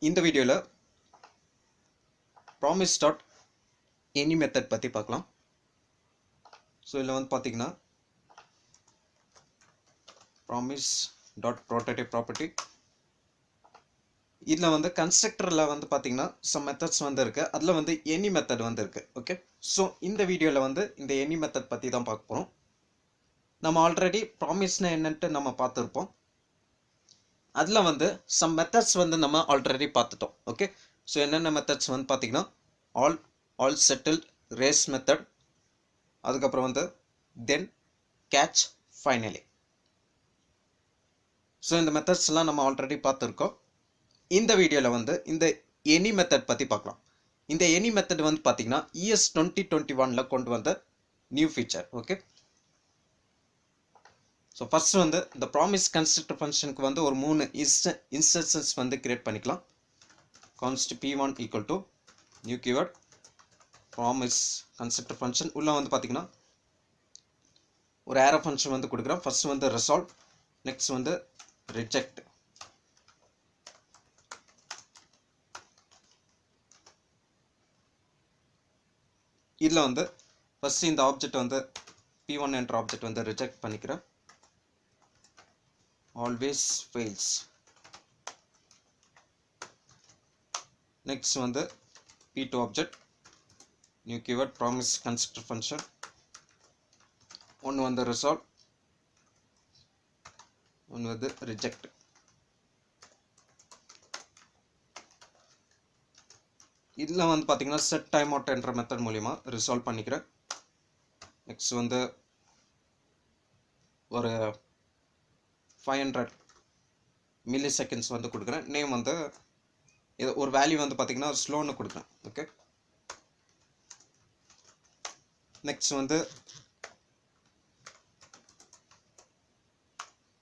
இந்த வீடியோல Promise.any method பத்தி பார்க்கலாம். ஸோ இதில் வந்து பார்த்தீங்கன்னா Promise.prototype ப்ராப்பர்ட்டி இதில் வந்து கன்ஸ்ட்ரக்டரில் வந்து பார்த்தீங்கன்னா சம் மெத்தட்ஸ் வந்து இருக்குது. அதில் வந்து எனி மெத்தட் வந்து இருக்குது. ஓகே, ஸோ இந்த வீடியோவில் வந்து இந்த எனி மெத்தட் பற்றி தான் பார்க்க போகிறோம். நம்ம ஆல்ரெடி ப்ராமிஸ்னா என்னன்ட்டு நம்ம பார்த்துருப்போம். அதில் வந்து சம் மெத்தட்ஸ் வந்து நம்ம ஆல்ரெடி பார்த்துட்டோம். ஓகே, ஸோ என்னென்ன மெத்தட்ஸ் வந்து பார்த்தீங்கன்னா ஆல் செட்டில்ட், ரேஸ் மெத்தட், அதுக்கப்புறம் வந்து தென் கேட்ச், ஃபைனலி. ஸோ இந்த மெத்தட்ஸ்லாம் நம்ம ஆல்ரெடி பார்த்துருக்கோம். இந்த வீடியோவில் வந்து இந்த எனி மெத்தட் பற்றி பார்க்கலாம். இந்த எனி மெத்தட் வந்து பார்த்தீங்கன்னா ES2021 கொண்டு வந்த new feature. Okay, so first வந்து இந்த ப்ராமிஸ் கன்ஸ்ட்ரக்டர் ஃபங்க்ஷனுக்கு வந்து ஒரு 3 இன்ஸ்டன்சஸ் வந்து கிரியேட் பண்ணிக்கலாம். கான்ஸ்ட் p1 equal to new keyword promise constructor function உள்ள வந்து பார்த்தீங்கன்னா ஒரு ஏரோ ஃபங்க்ஷன் வந்து கொடுக்குறோம். ஃபர்ஸ்ட் வந்து ரிசால்வ், நெக்ஸ்ட் வந்து ரிஜெக்ட். இதில் வந்து ஃபர்ஸ்ட் இந்த ஆப்ஜெக்ட் வந்து p1 என்ற ஆப்ஜெக்ட் வந்து ரிஜெக்ட் பண்ணிக்கிறேன். Always fails. நெக்ஸ்ட் வந்து p2 object new keyword promise constructor function. ஒன்று வந்து ரிசால்வ், ஒன்று வந்து ரிஜெக்ட். இதில் வந்து பார்த்தீங்கன்னா செட் டைம் அவுட் என்ற மெத்தட் மூலிமா ரிசால்வ் பண்ணிக்கிறேன். நெக்ஸ்ட் வந்து ஒரு 500 மில்லி செகண்ட்ஸ் வந்து கொடுக்குறேன். நேம் வந்து இது ஒரு வேல்யூ வந்து பார்த்தீங்கன்னா ஸ்லோன்னு கொடுக்குறேன். ஓகே, நெக்ஸ்ட் வந்து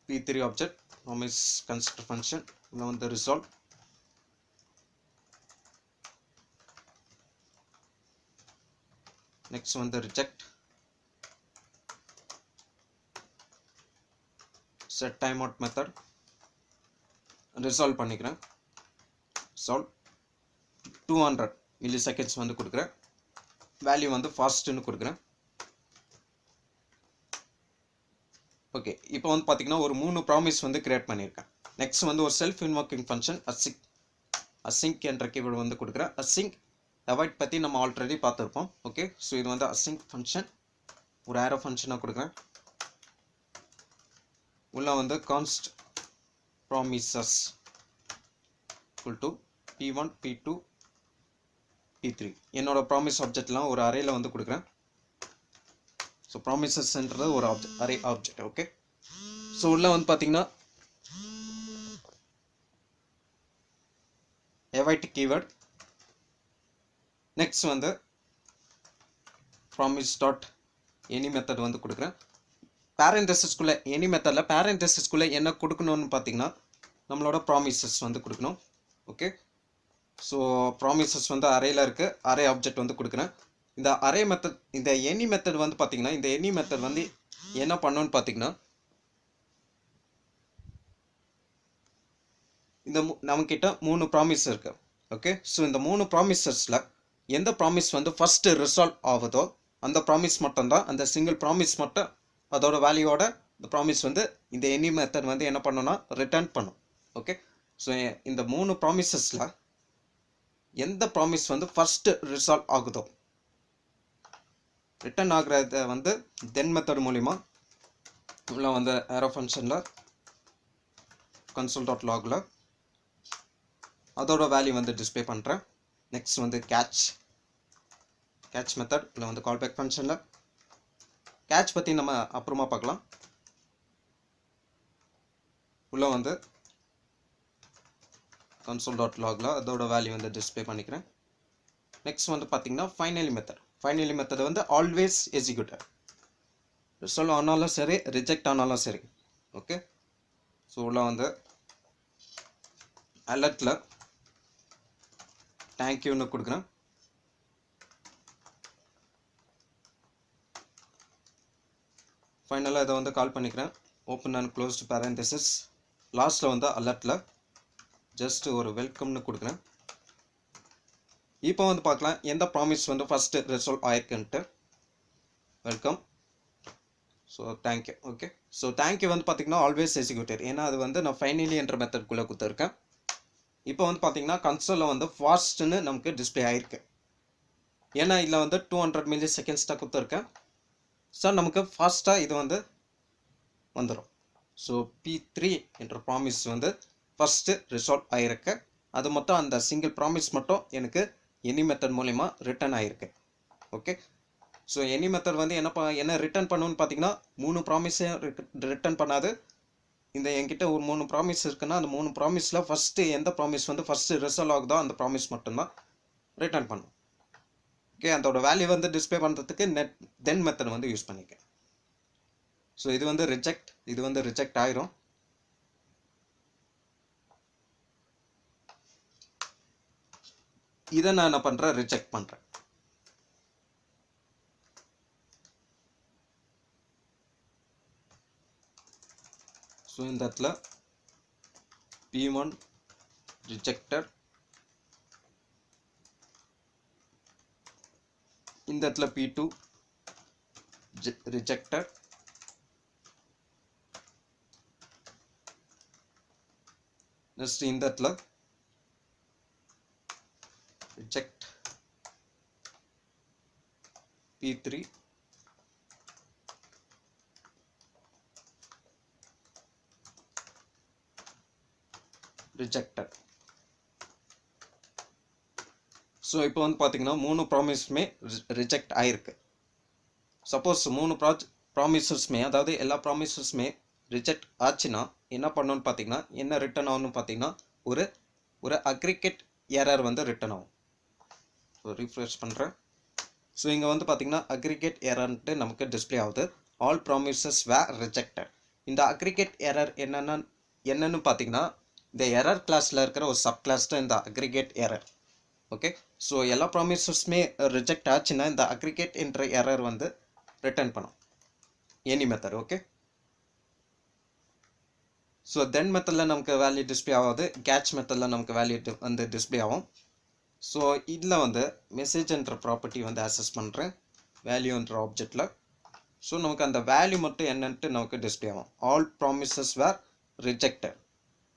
p3 object promise constructor function. இதில் வந்து ரிசால்வ், நெக்ஸ்ட் வந்து reject. Set time out method resolve பண்ணிக்கிறேன். சால்வ் 200 மில்லி செகண்ட்ஸ் வந்து கொடுக்குறேன். வேல்யூ வந்து ஃபாஸ்ட்னு கொடுக்குறேன். ஓகே, இப்போ வந்து பார்த்தீங்கன்னா ஒரு 3 ப்ராமிஸ் வந்து கிரியேட் பண்ணியிருக்கேன். நெக்ஸ்ட் வந்து ஒரு செல்ஃப் இன்வோக்கிங் ஃபங்க்ஷன் அசிங்க் என்ற கீவேர்டு வந்து கொடுக்குறேன். அசிங்க் அவாய்ட் பற்றி நம்ம ஆல்ரெடி பார்த்துருப்போம். ஓகே, ஸோ இது வந்து அசிங்க் ஃபங்க்ஷன். ஒரு ஏரோ ஃபங்க்ஷனாக கொடுக்குறேன். உள்ள வந்து கான்ஸ்ட் promises equal to p1 p2 p3 என்னோட ப்ராமிஸ் ஆப்ஜெக்ட்லாம் ஒரு அரேல வந்து கொடுக்குறேன். ஸோ ப்ராமிசஸ்ன்றது ஒரு object, array object. Okay, so உள்ள வந்து பார்த்தீங்கன்னா await கீவேர்ட். நெக்ஸ்ட் வந்து promise.any மெத்தட் வந்து கொடுக்குறேன். பேரண்டசிஸ்குள்ளே எனி மெத்தடில் பேரண்டசிஸ்குள்ளே என்ன கொடுக்கணும்னு பார்த்தீங்கன்னா நம்மளோட ப்ராமிசஸ் வந்து கொடுக்கணும். ஓகே, ஸோ ப்ராமிசஸ் வந்து அரேல இருக்குது. அரே ஆப்ஜெக்ட் வந்து கொடுக்குறேன். இந்த அரே மெத்தட், இந்த எனி மெத்தட் வந்து பார்த்தீங்கன்னா இந்த எனி மெத்தட் வந்து என்ன பண்ணணும்னு பார்த்தீங்கன்னா இந்த நம்மக்கிட்ட 3 ப்ராமிஸ் இருக்குது. ஓகே, ஸோ இந்த 3 ப்ராமிசஸில் எந்த ப்ராமிஸ் வந்து ஃபஸ்ட்டு ரிசால்வ் ஆகுதோ அந்த ப்ராமிஸ் மட்டும்தான், அந்த சிங்கிள் ப்ராமிஸ் மட்டும் அதோட வேல்யூவோட இந்த ப்ராமிஸ் வந்து இந்த எனி மெத்தட் வந்து என்ன பண்ணணும்னா ரிட்டர்ன் பண்ணும். ஓகே, ஸோ இந்த 3 ப்ராமிசஸில் எந்த ப்ராமிஸ் வந்து ஃபஸ்ட்டு ரிசால்வ் ஆகுதோ ரிட்டர்ன் ஆகிறத வந்து தென் மெத்தட் மூலிமா உள்ள வந்து ஏரோ ஃபங்க்ஷனில் console.logல அதோட வேல்யூ வந்து டிஸ்பிளே பண்ணுறேன். நெக்ஸ்ட் வந்து கேட்ச் மெத்தட் இல்லை வந்து கால்பேக் ஃபங்க்ஷனில் கேட்ச் பற்றி நம்ம அப்புறமா பார்க்கலாம். உள்ள வந்து console.logல அதோட வேல்யூ வந்து டிஸ்பிளே பண்ணிக்கிறேன். நெக்ஸ்ட் வந்து பார்த்தீங்கன்னா ஃபைனலி மெத்தட் வந்து ஆல்வேஸ் எக்ஸிக்யூட்டர். ரிசால்வ் ஆனாலும் சரி, ரிஜெக்ட் ஆனாலும் சரி. ஓகே, ஸோ உள்ள வந்து அலர்ட்டில் தேங்க்யூன்னு கொடுக்குறேன். ஃபைனலாக இதை வந்து கால் பண்ணிக்கிறேன். Open and closed parenthesis. லாஸ்ட்டில் வந்து அலர்ட்டில் ஜஸ்ட் ஒரு வெல்கம்னு கொடுக்குறேன். இப்போ வந்து பார்க்கலாம் எந்த ப்ராமிஸ் வந்து ஃபஸ்ட்டு ரிசால்வ் ஆயிருக்குன்ட்டு. Welcome. So thank you. Okay, so thank you வந்து பார்த்தீங்கன்னா ஆல்வேஸ் எக்ஸிக்யூட்டட், ஏன்னா அது வந்து நான் ஃபைனலி என்ற மெத்தட்குள்ளே கொடுத்துருக்கேன். இப்போ வந்து பார்த்தீங்கன்னா கன்சோலில் வந்து ஃபாஸ்ட்டுன்னு நமக்கு டிஸ்பிளே ஆயிருக்கு. ஏன்னா இதில் வந்து 200 மில்லி செகண்ட்ஸ் தான் கொடுத்துருக்கேன். ஸோ நமக்கு ஃபாஸ்ட்டாக இது வந்து வந்துடும். ஸோ P3 என்ற ப்ராமிஸ் வந்து ஃபஸ்ட்டு ரிசால்வ் ஆகிருக்கு. அது மட்டும் அந்த சிங்கிள் ப்ராமிஸ் மட்டும் எனக்கு எனி மெத்தட் மூலிமா ரிட்டர்ன் ஆகிருக்கு. ஓகே, ஸோ எனி மெத்தட் வந்து என்ன ரிட்டர்ன் பண்ணுன்னு பார்த்தீங்கன்னா 3 ப்ராமிஸையும் ரிட்டர்ன் பண்ணாது. இந்த என்கிட்ட ஒரு 3 ப்ராமிஸ் இருக்குன்னா அந்த 3 ப்ராமிஸில் ஃபஸ்ட்டு எந்த ப்ராமிஸ் வந்து ஃபஸ்ட்டு ரிசால்வ் ஆகுதோ அந்த ப்ராமிஸ் மட்டும்தான் ரிட்டர்ன் பண்ணும். ஓகே, அதோட வேல்யூ வந்து டிஸ்பிளே பண்ணுறதுக்கு தென் மெத்தட் வந்து யூஸ் பண்ணிக்கேன். ஸோ இது வந்து ரிஜெக்ட், இது வந்து ரிஜெக்ட் ஆயிரும். இதை நான் என்ன பண்ணுறேன், ரிஜெக்ட் பண்ணுறேன். ஸோ இந்த இடத்துல P1 ரிஜெக்டட், இந்த இடத்துல P2 ரிஜெக்டட், நெக்ஸ்ட் இந்த இடத்துல ரிஜெக்ட் P3 ரிஜெக்டட். ஸோ இப்போ வந்து பார்த்தீங்கன்னா 3 ப்ராமிஸுமே ரிஜெக்ட் ஆகிருக்கு. சப்போஸ் 3 ப்ராமிசஸுமே, அதாவது எல்லா ப்ராமிசஸுமே ரிஜெக்ட் ஆச்சுன்னா என்ன பண்ணணும்னு பார்த்தீங்கன்னா, என்ன ரிட்டர்ன் ஆகணும்னு பார்த்தீங்கன்னா ஒரு அக்ரிகேட் எரர் வந்து ரிட்டர்ன் ஆகும். ஸோ ரீஃப்ரெஷ் பண்ணுறேன். ஸோ இங்கே வந்து பார்த்தீங்கன்னா அக்ரிகேட் எரர்ன்ட்டு நமக்கு டிஸ்பிளே ஆகுது. ஆல் ப்ராமிசஸ் வேர் ரிஜெக்டட். இந்த அக்ரிகேட் எரர் என்னன்னு பார்த்தீங்கன்னா, இந்த எரர் கிளாஸில் இருக்கிற ஒரு சப் கிளாஸ் தான் இந்த அக்ரிகேட் எரர். ஓகே, ஸோ எல்லா ப்ராமிசஸுமே ரிஜெக்ட் ஆச்சுன்னா இந்த அக்ரிகேட் என்ற எரர் வந்து ரிட்டர்ன் பண்ணும் any method. Okay, so then மெத்தடில் நமக்கு வேல்யூ டிஸ்பிளே ஆகாது, கேட்ச் மெத்தடில் நமக்கு வேல்யூ வந்து டிஸ்பிளே ஆகும். ஸோ இதில் வந்து மெசேஜ் என்ற ப்ராப்பர்ட்டி வந்து ஆக்சஸ் பண்ணுறேன் வேல்யூ என்ற ஆப்ஜெக்டில். ஸோ நமக்கு அந்த வேல்யூ மட்டும் என்னன்ட்டு நமக்கு டிஸ்பிளே ஆகும். ஆல் ப்ராமிசஸ் வேர் ரிஜெக்டட்.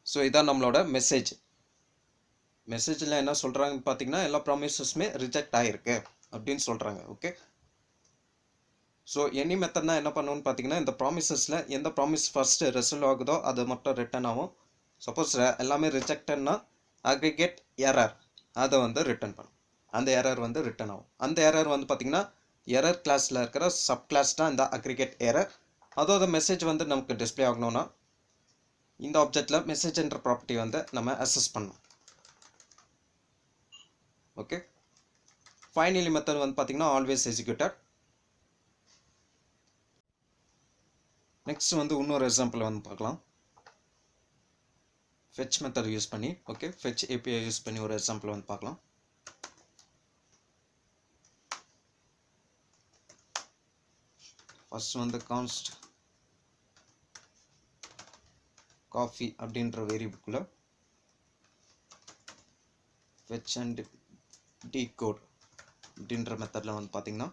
ஸோ இதான் நம்மளோட மெசேஜில் என்ன சொல்கிறாங்கன்னு பார்த்தீங்கன்னா, எல்லா ப்ராமிசஸுமே ரிஜெக்ட் ஆகிருக்கு அப்படின்னு சொல்கிறாங்க. ஓகே, ஸோ எனி மெத்தட்னா என்ன பண்ணணும்னு பார்த்தீங்கன்னா, இந்த ப்ராமிசஸில் எந்த ப்ராமிஸ் ஃபஸ்ட்டு ரிசல்வ் ஆகுதோ அது மட்டும் ரிட்டர்ன் ஆகும். சப்போஸ் எல்லாமே ரிஜெக்டட்னா அக்ரிகேட் எரர் அதை வந்து ரிட்டர்ன் பண்ணும். அந்த எரர் வந்து ரிட்டர்ன் ஆகும். அந்த எரர் வந்து பார்த்தீங்கன்னா எரர் கிளாஸில் இருக்கிற சப் கிளாஸ் தான் இந்த அக்ரிகேட் எரர். அதோட மெசேஜ் வந்து நமக்கு டிஸ்பிளே ஆகணும்னா இந்த ஆப்ஜெக்டில் மெசேஜ் என்ற ப்ராப்பர்ட்டி வந்து நம்ம அக்சஸ் பண்ணணும். ஓகே, ஃபைனலி மெத்தட் வந்து பார்த்தீங்கன்னா ஆல்வேஸ் எக்ஸிக்யூட்டட். நெக்ஸ்ட் வந்து இன்னொரு எக்ஸாம்பிள் வந்து பார்க்கலாம். ஃபெச் மெத்தட் யூஸ் பண்ணி, ஓகே, ஃபெச் ஏபிஐ யூஸ் பண்ணி ஒரு எக்ஸாம்பிள் வந்து பார்க்கலாம். ஃபர்ஸ்ட் வந்து கான்ஸ்ட் காஃபி அப்படின்ற வேரியபிள்குள்ள ஃபெச் அண்ட் டீகோட் அப்படின்ற மெத்தடில் வந்து பார்த்தீங்கன்னா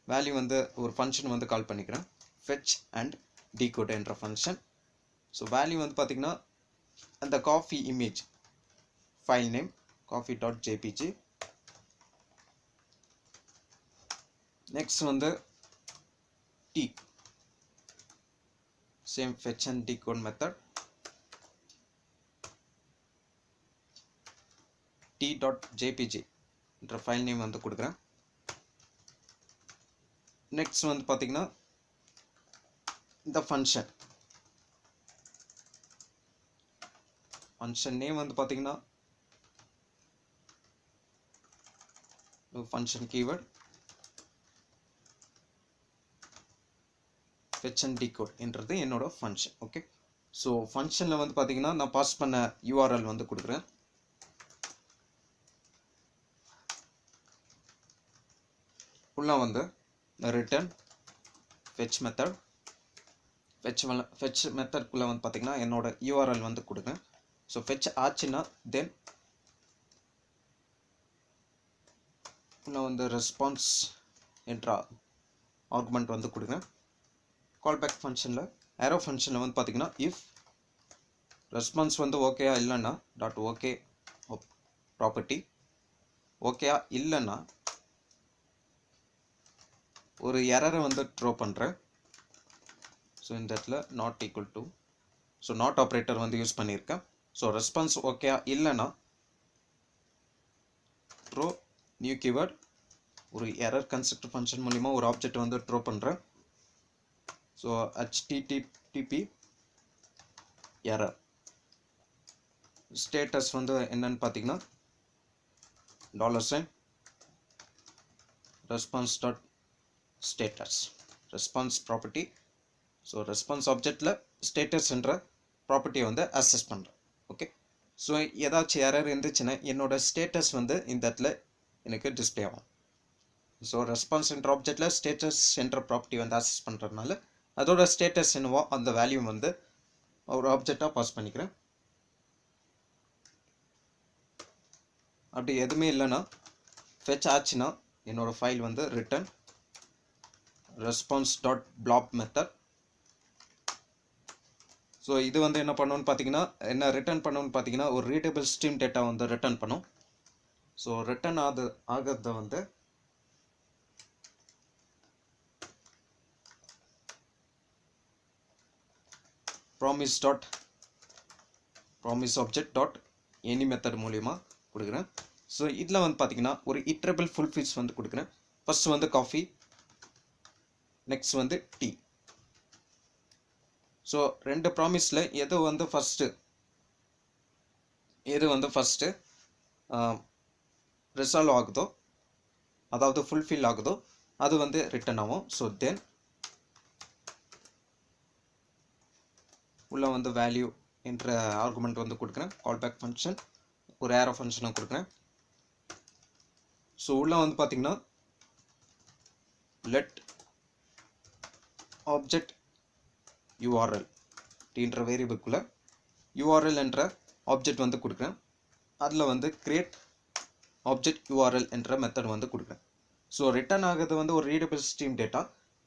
வேல்யூ வந்து ஒரு ஃபங்க்ஷன் வந்து கால் பண்ணிக்கிறேன், ஃபெச் அண்ட் டீகோட் என்ற ஃபங்க்ஷன். ஸோ வேல்யூ வந்து பார்த்தீங்கன்னா அந்த coffee image file name coffee.jpg. Next வந்து t, same fetch and decode method, t.jpg என்ற ஃபைல் நேம் வந்து கொடுக்குறேன். நெக்ஸ்ட் வந்து பார்த்தீங்கன்னா இந்த ஃபங்க்ஷன் நேம் வந்து பார்த்தீங்கன்னா function keyword fetch and decode என்றது என்னோட ஃபங்க்ஷன். ஓகே, ஸோ ஃபங்க்ஷனில் வந்து பார்த்தீங்கன்னா நான் பாஸ் பண்ண URL வந்து கொடுக்குறேன். உள்ள வந்து ரிட்டர்ன் fetch மெத்தட், fetch மெத்தட்குள்ளே வந்து பார்த்தீங்கன்னா என்னோட URL வந்து கொடுக்குறேன். ஸோ ஃபெச் ஆச்சுன்னா தென் நான் வந்து ரெஸ்பான்ஸ் என்ற ஆர்குமெண்ட் வந்து கொடுக்குறேன். கால்பேக் ஃபங்க்ஷனில் ஏரோ ஃபங்க்ஷனில் வந்து பார்த்தீங்கன்னா இஃப் ரெஸ்பான்ஸ் வந்து ஓகேயா இல்லைன்னா டாட் ஓகே ப்ராப்பர்ட்டி ஓகேயா இல்லைன்னா ஒரு எரரை வந்து த்ரோ பண்ணுறேன். ஸோ இந்த இடத்துல not equal to, so not operator வந்து யூஸ் பண்ணியிருக்கேன். ஸோ ரெஸ்பான்ஸ் ஓகேயா இல்லைன்னா த்ரோ நியூ கீவேர்ட் ஒரு எரர் கன்ஸ்ட்ரக்டர் ஃபங்க்ஷன் மூலிமா ஒரு ஆப்ஜெக்ட் வந்து த்ரோ பண்ணுறேன். ஸோ http எரர் ஸ்டேட்டஸ் வந்து என்னன்னு பார்த்தீங்கன்னா $, response dot status response property. So response ஆப்ஜெக்டில் ஸ்டேட்டஸ் என்ற ப்ராப்பர்ட்டியை வந்து அக்சஸ் பண்ணுறேன். ஓகே, ஸோ ஏதாச்சும் எரர் இருந்துச்சுன்னா என்னோட ஸ்டேட்டஸ் வந்து இந்த இடத்துல எனக்கு டிஸ்பிளே ஆகும். ஸோ ரெஸ்பான்ஸ் என்ற ஆப்ஜெக்டில் ஸ்டேட்டஸ் என்ற ப்ராப்பர்ட்டி வந்து அக்சஸ் பண்ணுறதுனால அதோட ஸ்டேட்டஸ் என்னவோ அந்த வேல்யூ வந்து ஒரு ஆப்ஜெக்டாக பாஸ் பண்ணிக்கிறேன். அப்படி எதுவுமே இல்லைன்னா ஃபெச் ஆச்சுன்னா என்னோட ஃபைல் வந்து return response dot blob method. So இது வந்து என்ன பண்ணணும்னு பார்த்தீங்கன்னா என்ன ரிட்டர்ன் பண்ணணும்னு பார்த்தீங்கன்னா ஒரு ரீடபிள் ஸ்ட்ரீம் டேட்டா வந்து ரிட்டர்ன் பண்ணும். ஸோ ரிட்டர்ன் ஆகிறத வந்து promise object dot any method மூலியமாக கொடுக்குறேன். ஸோ இதில் வந்து பார்த்தீங்கன்னா ஒரு இட்ரபிள் ஃபுல்ஃபில்ஸ் வந்து கொடுக்குறேன். ஃபர்ஸ்ட் வந்து காஃபி, நெக்ஸ்ட் வந்து டீ. ஸோ ரெண்டு ப்ராமிஸில் எது வந்து ஃபஸ்ட்டு ரிசால்வ் ஆகுதோ, அதாவது ஃபுல்ஃபில் ஆகுதோ அது வந்து ரிட்டர்ன் ஆகும். ஸோ தென் உள்ள வந்து வேல்யூ என்ற ஆர்குமெண்ட் வந்து கொடுக்குறேன். கால்பேக் ஃபங்க்ஷன் ஒரு ஏரோ ஃபங்க்ஷனை கொடுக்குறேன். ஸோ உள்ள வந்து பார்த்தீங்கன்னா லெட் ஆப்ஜெக்ட் URL என்ற வேரியபிள்குள்ள URL என்ற ஆப்ஜெக்ட் வந்து கொடுக்குறேன். அதில் வந்து கிரியேட் ஆப்ஜெக்ட் URL என்ற மெத்தட் வந்து கொடுக்குறேன். ஸோ ரிட்டர்ன் ஆகிறது வந்து ஒரு ரீடபிள் ஸ்ட்ரீம் டேட்டா,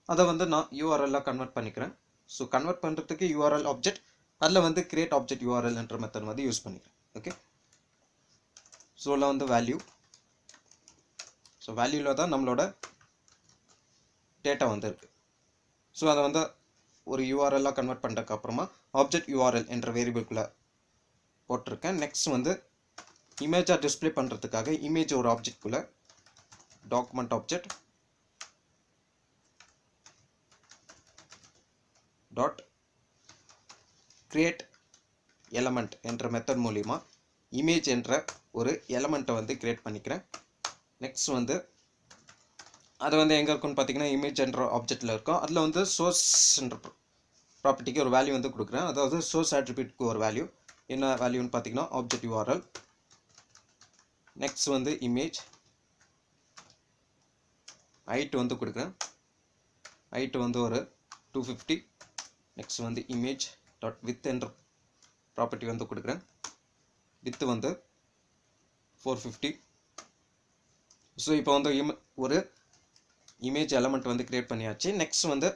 அதை வந்து நான் URL கன்வெர்ட் பண்ணிக்கிறேன். ஸோ கன்வெர்ட் பண்ணுறதுக்கு URL ஆப்ஜெக்ட், அதில் வந்து கிரியேட் ஆப்ஜெக்ட் URL என்ற மெத்தட் வந்து யூஸ் பண்ணிக்கிறேன். ஓகே, ஸோ அதில் வந்து வேல்யூ, ஸோ வேல்யூவில் தான் நம்மளோட டேட்டா வந்து இருக்குது. ஸோ அதை வந்து ஒரு URL கன்வெர்ட் பண்ணுறதுக்கு அப்புறமா ஆப்ஜெக்ட் URL என்ற வேரியபிள்குள்ளே போட்டிருக்கேன். நெக்ஸ்ட் வந்து இமேஜாக டிஸ்பிளே பண்ணுறதுக்காக இமேஜ் ஒரு ஆப்ஜெக்ட்குள்ளே document object dot create element என்ற மெத்தட் மூலிமா இமேஜ் என்ற ஒரு எலமெண்ட்டை வந்து கிரியேட் பண்ணிக்கிறேன். நெக்ஸ்ட் வந்து அது வந்து எங்கே இருக்குன்னு பார்த்தீங்கன்னா இமேஜ் என்ற ஆப்ஜெக்டில் இருக்கும். அதில் வந்து சோர்ஸ் என்ற ப்ராப்பர்ட்டிக்கு ஒரு வேல்யூ வந்து கொடுக்குறேன். அதாவது சோர்ஸ் ஆட்ரிபியூட்க்கு ஒரு வேல்யூ, என்ன வேல்யூன்னு பார்த்தீங்கன்னா ஆப்ஜெக்ட் URL. நெக்ஸ்ட் வந்து இமேஜ் ஹைட் வந்து கொடுக்குறேன். ஹைட் வந்து ஒரு 250. நெக்ஸ்ட் வந்து இமேஜ் டாட் வித் என்ற ப்ராப்பர்ட்டி வந்து கொடுக்குறேன். வித் வந்து 450. ஸோ இப்போ வந்து ஒரு இமேஜ் எலமெண்ட் வந்து கிரியேட் பண்ணியாச்சு. நெக்ஸ்ட் வந்து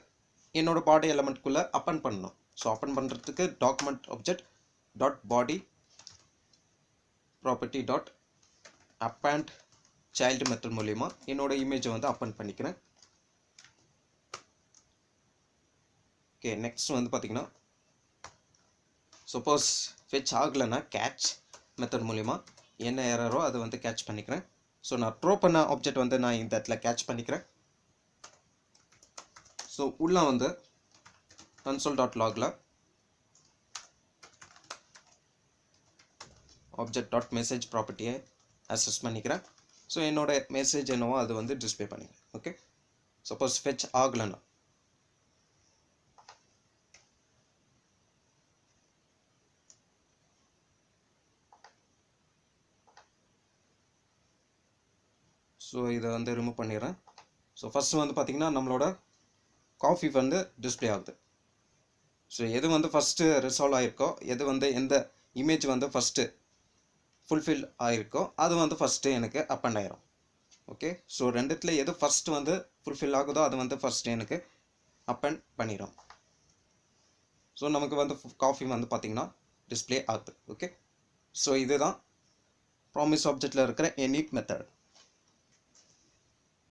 என்னோட பாடி எலமெண்ட்குள்ளே அப்பன் பண்ணணும். ஸோ அப்பன் பண்ணுறதுக்கு document object dot body property dot append child method மூலிமா என்னோட இமேஜை வந்து அப்பன் பண்ணிக்கிறேன். ஓகே, நெக்ஸ்ட் வந்து பார்த்தீங்கன்னா சப்போஸ் ஃபெச் ஆகலைன்னா கேட்ச் மெத்தட் மூலிமா என்ன எரரோ அதை வந்து கேட்ச் பண்ணிக்கிறேன். ஸோ நான் த்ரோ பண்ண ஆப்ஜெக்ட் வந்து நான் இந்த இடத்துல கேட்ச் பண்ணிக்கிறேன். ஸோ உள்ள வந்து console.logல object.message ப்ராப்பர்ட்டியை அக்சஸ் பண்ணிக்கிறேன். ஸோ என்னோட மெசேஜ் என்னவோ அது வந்து டிஸ்பிளே பண்ணிக்கிறேன். ஓகே, சப்போஸ் ஃபெச் ஆகலைன்னா ஸோ இதை வந்து ரிமூவ் பண்ணிடுறேன். ஸோ ஃபஸ்ட்டு வந்து பார்த்திங்கன்னா நம்மளோட காஃபி வந்து டிஸ்பிளே ஆகுது. ஸோ எது வந்து ஃபஸ்ட்டு ரிசால்வ் ஆகிருக்கோ, எது வந்து எந்த இமேஜ் வந்து ஃபஸ்ட்டு ஃபுல்ஃபில் ஆகிருக்கோ அது வந்து ஃபஸ்ட்டு எனக்கு அப்பண்ட் ஆயிரும். ஓகே, ஸோ ரெண்டுத்தில் எது ஃபஸ்ட்டு வந்து ஃபுல்ஃபில் ஆகுதோ அது வந்து ஃபஸ்ட்டு எனக்கு அப்பண்ட் பண்ணிடும். ஸோ நமக்கு வந்து காஃபி வந்து பார்த்திங்கன்னா டிஸ்பிளே ஆகுது. ஓகே, ஸோ இதுதான் ப்ராமிஸ் ஆப்ஜெக்டில் இருக்கிற எனி மெத்தட்.